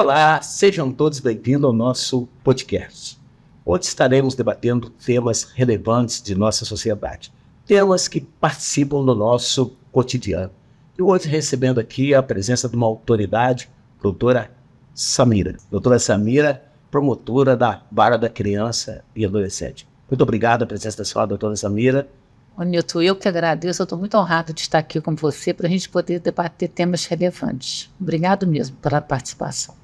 Olá, sejam todos bem-vindos ao nosso podcast, onde estaremos debatendo temas relevantes de nossa sociedade, temas que participam do nosso cotidiano. E hoje recebendo aqui a presença de uma autoridade, doutora Samira. Doutora Samira, promotora da Vara da Criança e Adolescente. Muito obrigado pela presença da senhora, doutora Samira. Ô Nilton, eu que agradeço, eu estou muito honrado de estar aqui com você para a gente poder debater temas relevantes. Obrigado mesmo pela participação.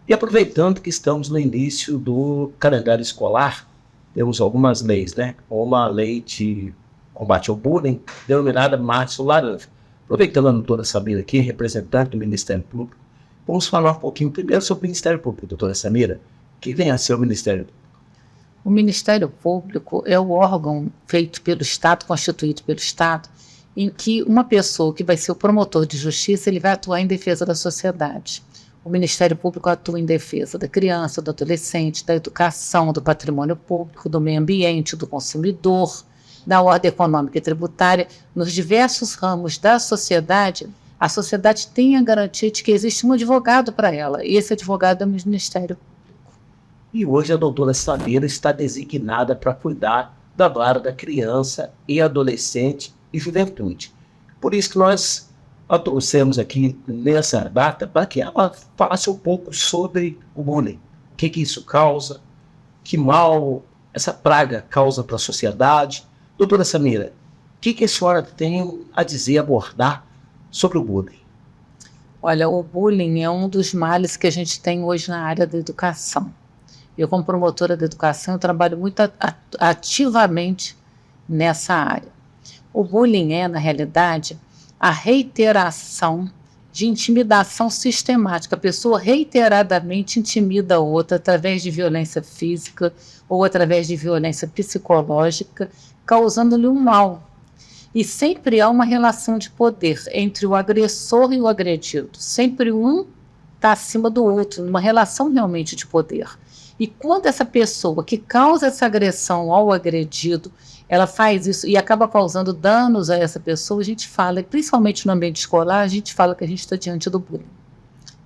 E aproveitando que estamos no início do calendário escolar, temos algumas leis, né? Uma lei de combate ao bullying, denominada Março Laranja. Aproveitando a doutora Samira aqui, representante do Ministério Público, vamos falar um pouquinho primeiro sobre o Ministério Público, doutora Samira. O que vem a ser o Ministério Público? O Ministério Público é o órgão feito pelo Estado, constituído pelo Estado, em que uma pessoa que vai ser o promotor de justiça, ele vai atuar em defesa da sociedade. O Ministério Público atua em defesa da criança, do adolescente, da educação, do patrimônio público, do meio ambiente, do consumidor, da ordem econômica e tributária. Nos diversos ramos da sociedade, a sociedade tem a garantia de que existe um advogado para ela, e esse advogado é o Ministério Público. E hoje a doutora Samira está designada para cuidar da vara da criança e adolescente e juventude. Por isso que nós a trouxemos aqui nessa data para que ela falasse um pouco sobre o bullying. O que isso causa, que mal essa praga causa para a sociedade. Doutora Samira, o que a senhora tem a dizer, abordar sobre o bullying? Olha, o bullying é um dos males que a gente tem hoje na área da educação. Eu, como promotora da educação, eu trabalho muito ativamente nessa área. O bullying é, na realidade, a reiteração de intimidação sistemática. A pessoa reiteradamente intimida a outra através de violência física ou através de violência psicológica, causando-lhe um mal. E sempre há uma relação de poder entre o agressor e o agredido. Sempre um está acima do outro, numa relação realmente de poder. E quando essa pessoa que causa essa agressão ao agredido, ela faz isso e acaba causando danos a essa pessoa, a gente fala, principalmente no ambiente escolar, a gente fala que a gente está diante do bullying.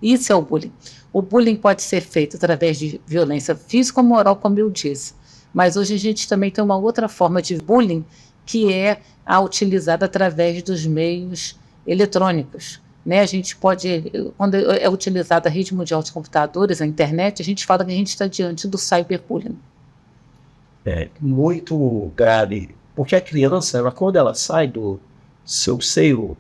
Isso é o bullying. O bullying pode ser feito através de violência física ou moral, como eu disse. Mas hoje a gente também tem uma outra forma de bullying, que é a utilizada através dos meios eletrônicos. Né, a gente pode, quando é utilizada a rede mundial de computadores, a internet, a gente fala que a gente está diante do cyberbullying. É muito grave, porque a criança, quando ela sai do seu seio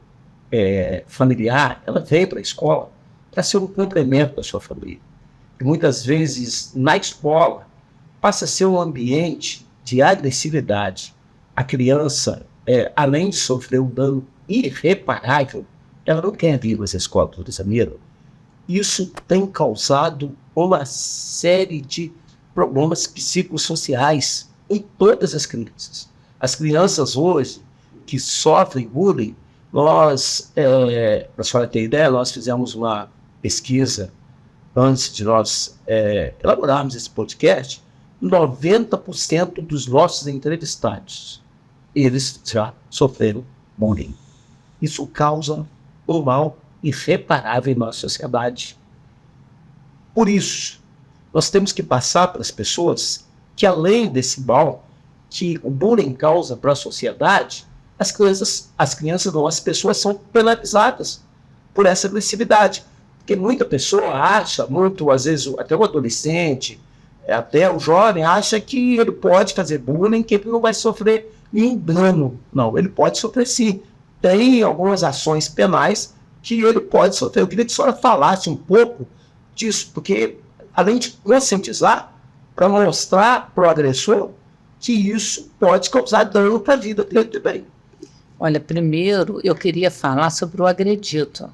familiar, ela vem para a escola para ser um complemento da sua família. E muitas vezes, na escola, passa a ser um ambiente de agressividade. A criança, além de sofrer um dano irreparável, ela não quer vir nessa escola, doutora Samira. Isso tem causado uma série de problemas psicossociais em todas as crianças. As crianças hoje que sofrem bullying, nós, para a senhora ter ideia, nós fizemos uma pesquisa antes de nós elaborarmos esse podcast. 90% dos nossos entrevistados, eles já sofreram bullying. Isso causa um mal irreparável em nossa sociedade. Por isso, nós temos que passar para as pessoas que, além desse mal que o bullying causa para a sociedade, as crianças não, as pessoas são penalizadas por essa agressividade. Porque muita pessoa acha, às vezes até o adolescente, até o jovem, acha que ele pode fazer bullying, que ele não vai sofrer nenhum dano. Não, ele pode sofrer sim. Tem algumas ações penais que ele pode sofrer. Eu queria que a senhora falasse um pouco disso, porque além de conscientizar, para mostrar para o agressor que isso pode causar dano para a vida dele também. Olha, primeiro eu queria falar sobre o agredido.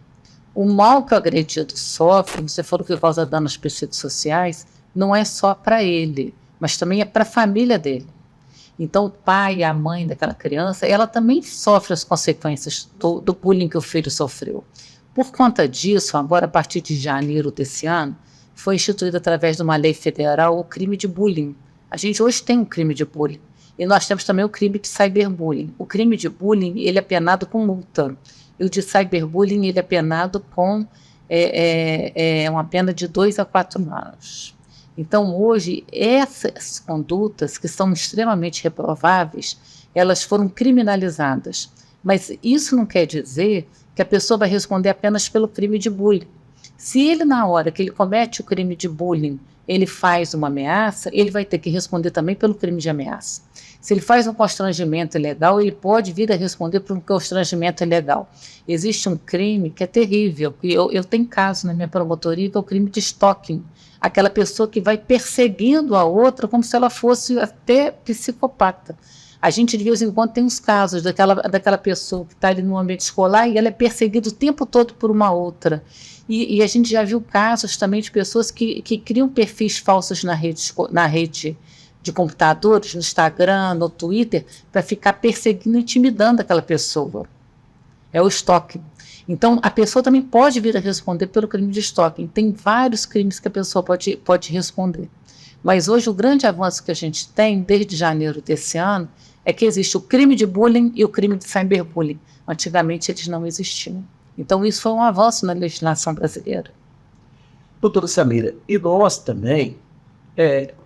O mal que o agredido sofre, você falou que causa danos psicossociais, não é só para ele, mas também é para a família dele. Então, o pai e a mãe daquela criança, ela também sofre as consequências do bullying que o filho sofreu. Por conta disso, agora a partir de janeiro desse ano, foi instituído através de uma lei federal o crime de bullying. A gente hoje tem um crime de bullying. E nós temos também o crime de cyberbullying. O crime de bullying, ele é penado com multa. E o de cyberbullying, ele é penado com é uma pena de 2 a 4 anos. Então, hoje, essas condutas que são extremamente reprováveis, elas foram criminalizadas. Mas isso não quer dizer que a pessoa vai responder apenas pelo crime de bullying. Se ele, na hora que ele comete o crime de bullying, ele faz uma ameaça, ele vai ter que responder também pelo crime de ameaça. Se ele faz um constrangimento ilegal, ele pode vir a responder por um constrangimento ilegal. Existe um crime que é terrível, que eu tenho caso na minha promotoria, que é o crime de stalking. Aquela pessoa que vai perseguindo a outra como se ela fosse até psicopata. A gente, de vez em quando, tem uns casos daquela pessoa que está ali no ambiente escolar e ela é perseguida o tempo todo por uma outra. E a gente já viu casos também de pessoas que criam perfis falsos na rede de computadores, no Instagram, no Twitter, para ficar perseguindo, intimidando aquela pessoa. É o stalking. Então, a pessoa também pode vir a responder pelo crime de stalking. Tem vários crimes que a pessoa pode responder. Mas hoje o grande avanço que a gente tem, desde janeiro desse ano, é que existe o crime de bullying e o crime de cyberbullying. Antigamente eles não existiam. Então isso foi um avanço na legislação brasileira. Doutora Samira, e nós também,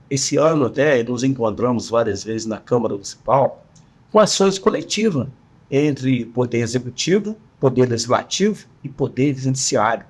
esse ano até nos encontramos várias vezes na Câmara Municipal com ações coletivas entre Poder Executivo, Poder Legislativo e Poder Judiciário,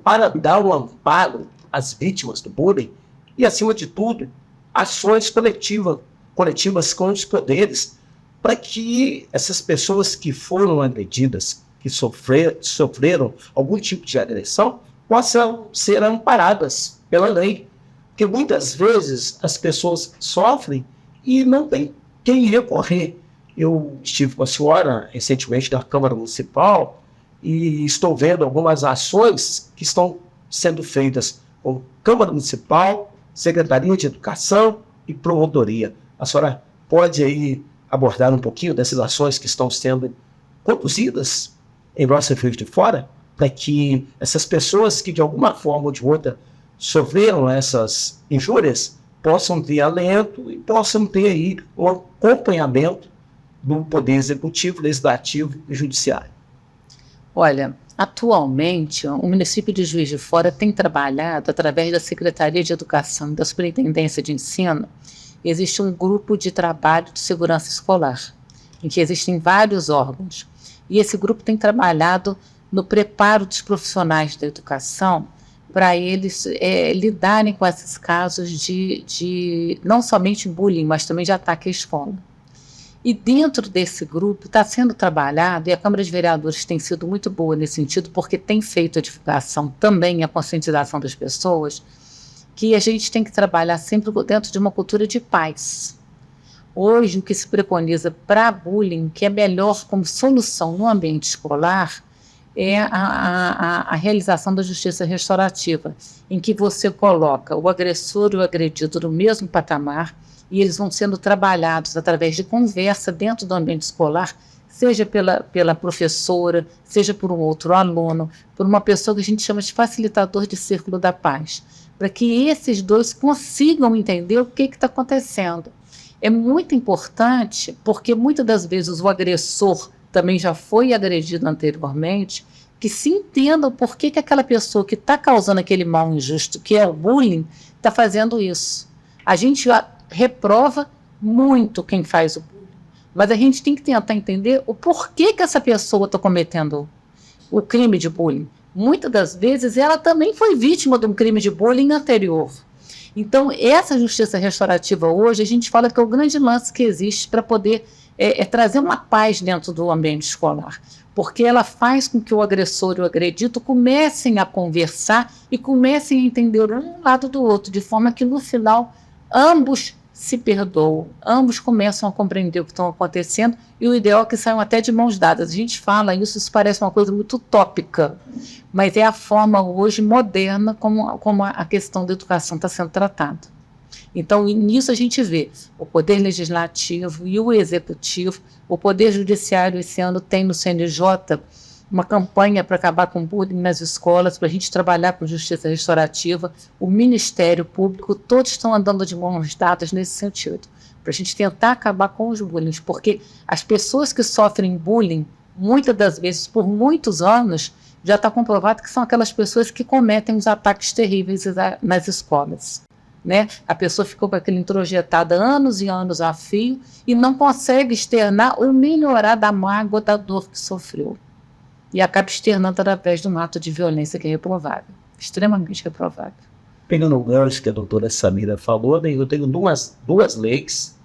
para dar um amparo às vítimas do bullying e, acima de tudo, ações coletivas com os poderes, para que essas pessoas que foram agredidas, que sofreram algum tipo de agressão, possam ser amparadas pela lei. Porque muitas vezes as pessoas sofrem e não tem quem recorrer. Eu estive com a senhora recentemente na Câmara Municipal e estou vendo algumas ações que estão sendo feitas com Câmara Municipal, Secretaria de Educação e Promotoria. A senhora pode aí abordar um pouquinho dessas ações que estão sendo conduzidas em nossa Juiz de Fora, para que essas pessoas que de alguma forma ou de outra sofreram essas injúrias possam ter alento e possam ter aí um acompanhamento do Poder Executivo, Legislativo e Judiciário. Olha, atualmente o município de Juiz de Fora tem trabalhado através da Secretaria de Educação e da Superintendência de Ensino. Existe um grupo de trabalho de segurança escolar, em que existem vários órgãos. E esse grupo tem trabalhado no preparo dos profissionais da educação para eles lidarem com esses casos de não somente bullying, mas também de ataque à escola. E dentro desse grupo está sendo trabalhado, e a Câmara de Vereadores tem sido muito boa nesse sentido, porque tem feito a divulgação também, a conscientização das pessoas, que a gente tem que trabalhar sempre dentro de uma cultura de paz. Hoje, o que se preconiza para bullying, que é melhor como solução no ambiente escolar, é a realização da justiça restaurativa, em que você coloca o agressor e o agredido no mesmo patamar, e eles vão sendo trabalhados através de conversa dentro do ambiente escolar, seja pela professora, seja por um outro aluno, por uma pessoa que a gente chama de facilitador de círculo da paz, para que esses dois consigam entender o que está acontecendo. É muito importante, porque muitas das vezes o agressor também já foi agredido anteriormente, que se entenda por que aquela pessoa que está causando aquele mal injusto, que é o bullying, está fazendo isso. A gente reprova muito quem faz o bullying, mas a gente tem que tentar entender o porquê que essa pessoa está cometendo o crime de bullying. Muitas das vezes ela também foi vítima de um crime de bullying anterior. Então, essa justiça restaurativa hoje, a gente fala que é o grande lance que existe para poder trazer uma paz dentro do ambiente escolar, porque ela faz com que o agressor e o agredido comecem a conversar e comecem a entender um lado do outro, de forma que no final ambos se perdoam, ambos começam a compreender o que está acontecendo, e o ideal é que saiam até de mãos dadas. A gente fala isso parece uma coisa muito utópica, mas é a forma hoje moderna como a questão da educação está sendo tratada. Então, nisso a gente vê o Poder Legislativo e o Executivo. O Poder Judiciário esse ano tem no CNJ uma campanha para acabar com o bullying nas escolas, para a gente trabalhar com justiça restaurativa. O Ministério Público, todos estão andando de mãos dadas nesse sentido, para a gente tentar acabar com os bullying, porque as pessoas que sofrem bullying, muitas das vezes por muitos anos, já está comprovado que são aquelas pessoas que cometem os ataques terríveis nas escolas. Né? A pessoa ficou com aquilo introjetada anos e anos a fio e não consegue externar ou melhorar da mágoa, da dor que sofreu. E acaba externando através de um ato de violência que é reprovável, extremamente reprovável. Pegando o gancho que a doutora Samira falou, eu tenho duas leis,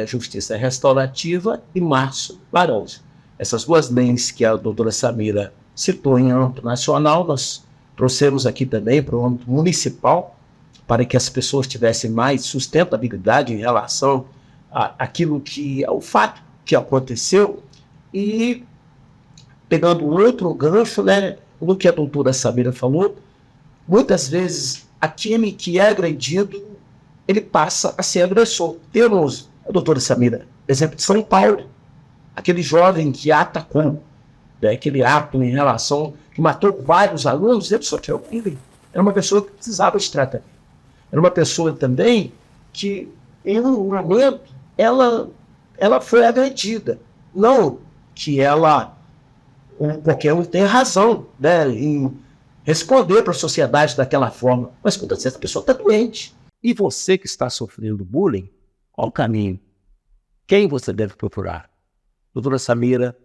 Justiça Restaurativa e Março Laranja. Essas duas leis que a doutora Samira citou em âmbito nacional, nós trouxemos aqui também para o âmbito municipal, para que as pessoas tivessem mais sustentabilidade em relação ao fato que aconteceu. E pegando outro gancho, né, no que a doutora Samira falou, muitas vezes aquele que é agredido, ele passa a ser agressor. Temos, a doutora Samira, exemplo de São Paulo, aquele jovem que atacou, né, aquele ato em relação, que matou vários alunos, ele sofreu bullying. Era uma pessoa que precisava de tratamento. Era uma pessoa também que, em um momento, ela foi agredida. Não que qualquer um tenha razão, né, em responder para a sociedade daquela forma, mas muitas vezes a pessoa está doente. E você que está sofrendo bullying, qual o caminho? Quem você deve procurar? Doutora Samira,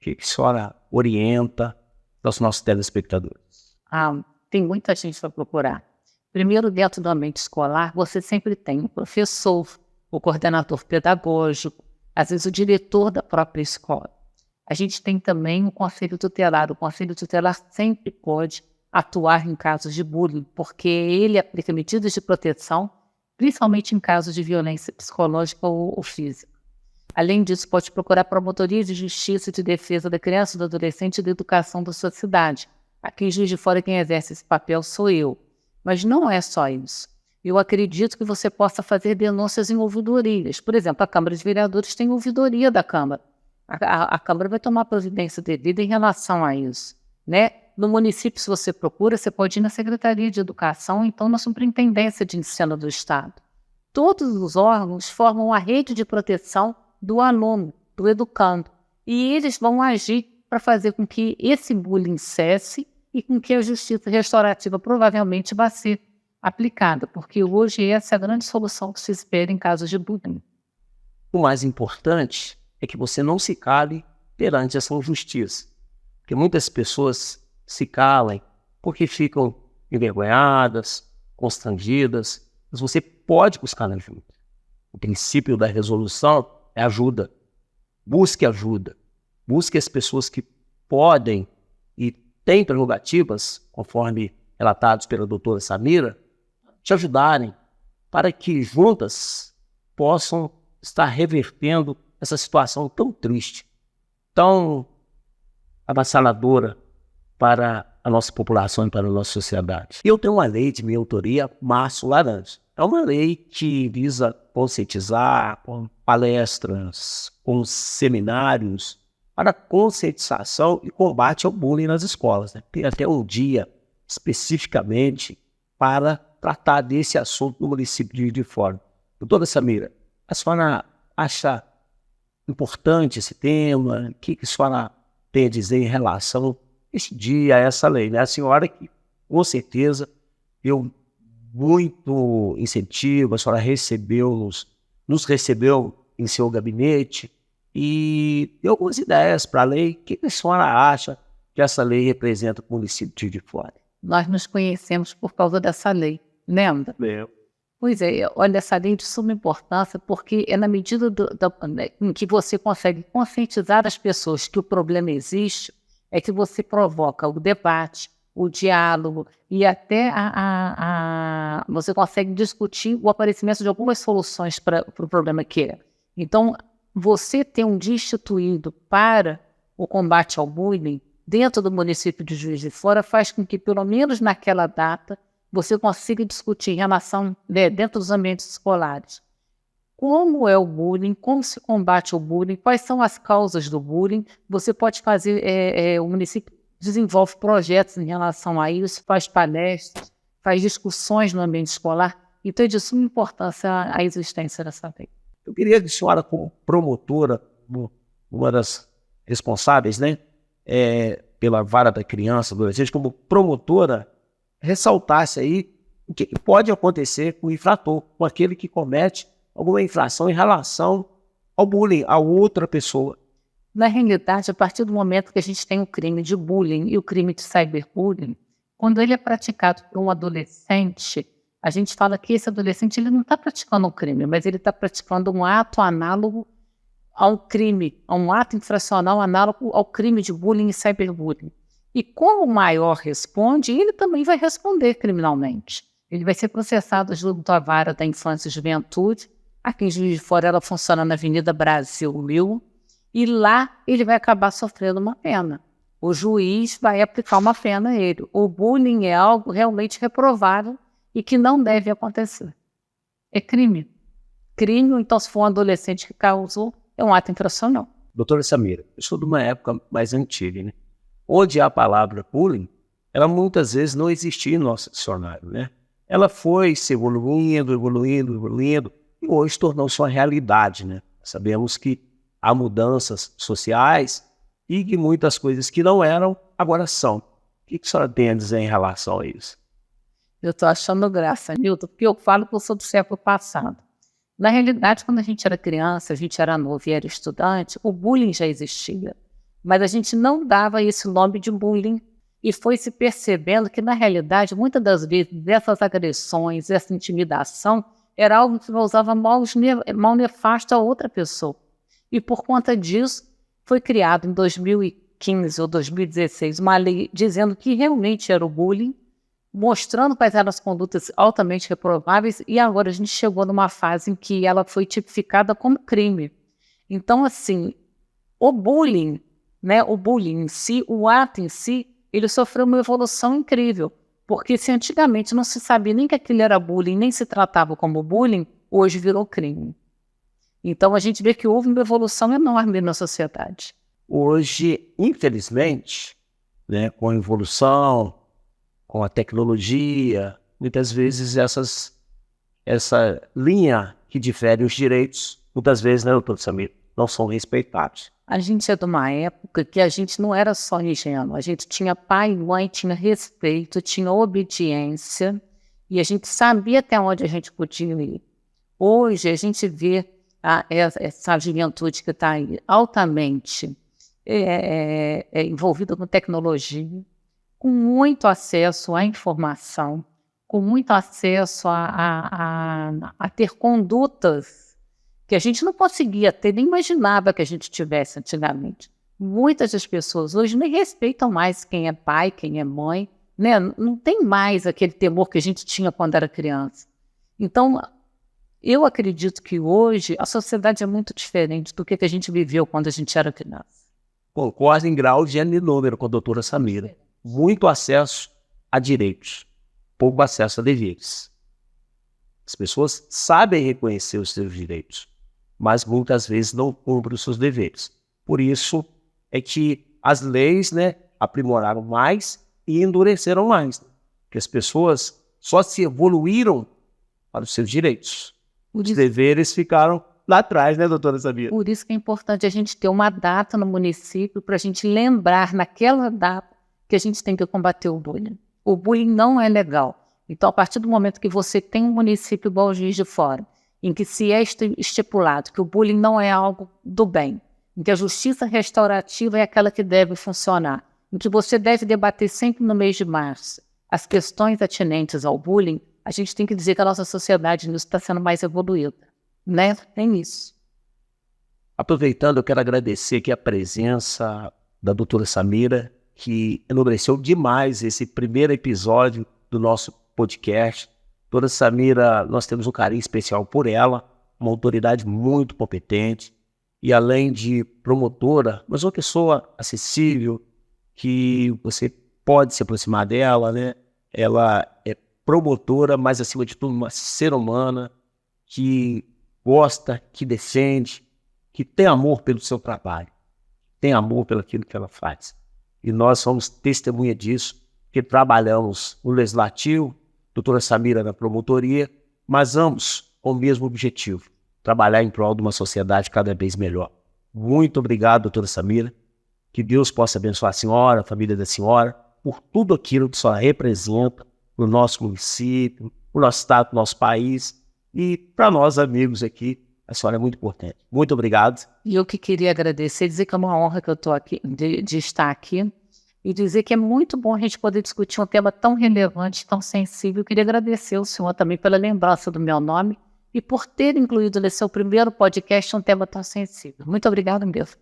que a senhora orienta aos nossos telespectadores? Tem muita gente para procurar. Primeiro, dentro do ambiente escolar, você sempre tem o professor, o coordenador pedagógico, às vezes o diretor da própria escola. A gente tem também o conselho tutelar. O conselho tutelar sempre pode atuar em casos de bullying, porque ele aplica medidas de proteção, principalmente em casos de violência psicológica ou física. Além disso, pode procurar a Promotoria de Justiça e de Defesa da Criança, do Adolescente e da Educação da sua cidade. Aqui em Juiz de Fora, quem exerce esse papel sou eu. Mas não é só isso. Eu acredito que você possa fazer denúncias em ouvidorias. Por exemplo, a Câmara de Vereadores tem ouvidoria da Câmara. A Câmara vai tomar providência devida em relação a isso. Né? No município, se você procura, você pode ir na Secretaria de Educação, então na Superintendência de Ensino do Estado. Todos os órgãos formam a rede de proteção do aluno, do educando. E eles vão agir para fazer com que esse bullying cesse e com que a justiça restaurativa provavelmente vai ser aplicada, porque hoje essa é a grande solução que se espera em casos de bullying. O mais importante é que você não se cale perante essa injustiça, porque muitas pessoas se calam porque ficam envergonhadas, constrangidas, mas você pode buscar ajuda. O princípio da resolução é ajuda. Busque ajuda. Busque as pessoas que podem e têm prerrogativas, conforme relatados pela doutora Samira, te ajudarem para que juntas possam estar revertendo essa situação tão triste, tão avassaladora para a nossa população e para a nossa sociedade. Eu tenho uma lei de minha autoria, Março Laranja. É uma lei que visa conscientizar com palestras, com seminários para conscientização e combate ao bullying nas escolas. Né? Tem até um dia especificamente para tratar desse assunto no município de Juiz de Fora. Doutora Samira, a senhora acha importante esse tema? O que a senhora tem a dizer em relação a esse dia, a essa lei? Né? A senhora que, com certeza, deu muito incentivo, a senhora nos recebeu em seu gabinete e deu algumas ideias para a lei. O que a senhora acha que essa lei representa para o município de Juiz de Fora? Nós nos conhecemos por causa dessa lei, lembra? Pois é, olha, essa lei de suma importância, porque é na medida em que você consegue conscientizar as pessoas que o problema existe, é que você provoca o debate, o diálogo e até você consegue discutir o aparecimento de algumas soluções para o problema que é. Então, você ter um dia instituído para o combate ao bullying dentro do município de Juiz de Fora faz com que, pelo menos naquela data, você consiga discutir em relação, dentro dos ambientes escolares, como é o bullying, como se combate o bullying, quais são as causas do bullying. Você pode fazer, o município desenvolve projetos em relação a isso, faz palestras, faz discussões no ambiente escolar. Então é de suma importância a existência dessa lei. Eu queria que a senhora, como promotora, uma das responsáveis, né, pela Vara da Criança e Adolescente, como promotora, ressaltasse aí o que pode acontecer com o infrator, com aquele que comete alguma infração em relação ao bullying, a outra pessoa. Na realidade, a partir do momento que a gente tem o crime de bullying e o crime de cyberbullying, quando ele é praticado por um adolescente, a gente fala que esse adolescente ele não está praticando um crime, mas ele está praticando um ato análogo a um crime, a um ato infracional análogo ao crime de bullying e cyberbullying. E como o maior responde, ele também vai responder criminalmente. Ele vai ser processado junto à Vara da Infância e Juventude. Aqui em Juiz de Fora ela funciona na Avenida Brasil 1000, e lá ele vai acabar sofrendo uma pena. O juiz vai aplicar uma pena a ele. O bullying é algo realmente reprovável e que não deve acontecer. É crime. Crime, então, se for um adolescente que causou, é um ato infracional. Doutora Samira, eu sou de uma época mais antiga, né? Onde a palavra bullying, ela muitas vezes não existia no nosso dicionário, né? Ela foi se evoluindo, e hoje tornou-se uma realidade, né? Sabemos que há mudanças sociais e que muitas coisas que não eram, agora são. O que a senhora tem a dizer em relação a isso? Eu estou achando graça, Nilton, porque eu falo que eu sou do século passado. Na realidade, quando a gente era criança, a gente era novo e era estudante, o bullying já existia. Mas a gente não dava esse nome de bullying e foi se percebendo que, na realidade, muitas das vezes, essas agressões, essa intimidação, era algo que causava mal nefasto a outra pessoa. E por conta disso, foi criado em 2015 ou 2016 uma lei dizendo que realmente era o bullying, mostrando quais eram as condutas altamente reprováveis, e agora a gente chegou numa fase em que ela foi tipificada como crime. Então, assim, o bullying em si, o ato em si, ele sofreu uma evolução incrível, porque se antigamente não se sabia nem que aquilo era bullying, nem se tratava como bullying, hoje virou crime. Então, a gente vê que houve uma evolução enorme na sociedade. Hoje, infelizmente, né, com a evolução, com a tecnologia, muitas vezes essa linha que difere os direitos, muitas vezes, né, doutor Samir, não são respeitados. A gente é de uma época que a gente não era só ingênuo, a gente tinha pai e mãe, tinha respeito, tinha obediência, e a gente sabia até onde a gente podia ir. Hoje, a gente vê essa juventude que está aí altamente envolvida com tecnologia, com muito acesso à informação, com muito acesso a ter condutas que a gente não conseguia ter, nem imaginava que a gente tivesse antigamente. Muitas das pessoas hoje nem respeitam mais quem é pai, quem é mãe, né? Não tem mais aquele temor que a gente tinha quando era criança. Então, eu acredito que hoje a sociedade é muito diferente do que a gente viveu quando a gente era criança. Concordo em grau de número com a doutora Samira. Muito acesso a direitos, pouco acesso a deveres. As pessoas sabem reconhecer os seus direitos, mas muitas vezes não cumprem os seus deveres. Por isso é que as leis, né, aprimoraram mais e endureceram mais. Que as pessoas só se evoluíram para os seus direitos. Os deveres ficaram lá atrás, né, doutora Samira? Por isso que é importante a gente ter uma data no município para a gente lembrar naquela data que a gente tem que combater o bullying. O bullying não é legal. Então, a partir do momento que você tem um município igual Juiz de Fora, em que se é estipulado que o bullying não é algo do bem, em que a justiça restaurativa é aquela que deve funcionar, em que você deve debater sempre no mês de março as questões atinentes ao bullying, a gente tem que dizer que a nossa sociedade nisso está sendo mais evoluída, né? Tem isso. Aproveitando, eu quero agradecer aqui a presença da doutora Samira, que enobreceu demais esse primeiro episódio do nosso podcast. Doutora Samira, nós temos um carinho especial por ela, uma autoridade muito competente, e além de promotora, mas uma pessoa acessível, que você pode se aproximar dela, né? Ela é promotora, mas acima de tudo uma ser humana que gosta, que defende, que tem amor pelo seu trabalho, tem amor pelo aquilo que ela faz. E nós somos testemunha disso, que trabalhamos no Legislativo, doutora Samira na promotoria, mas ambos com o mesmo objetivo, trabalhar em prol de uma sociedade cada vez melhor. Muito obrigado, doutora Samira. Que Deus possa abençoar a senhora, a família da senhora, por tudo aquilo que a senhora representa no nosso município, no nosso estado, no nosso país. E para nós, amigos aqui, a senhora é muito importante. Muito obrigado. E eu que queria agradecer, dizer que é uma honra que eu estou aqui, de estar aqui, e dizer que é muito bom a gente poder discutir um tema tão relevante, tão sensível. Eu queria agradecer ao senhor também pela lembrança do meu nome e por ter incluído nesse seu primeiro podcast um tema tão sensível. Muito obrigada mesmo.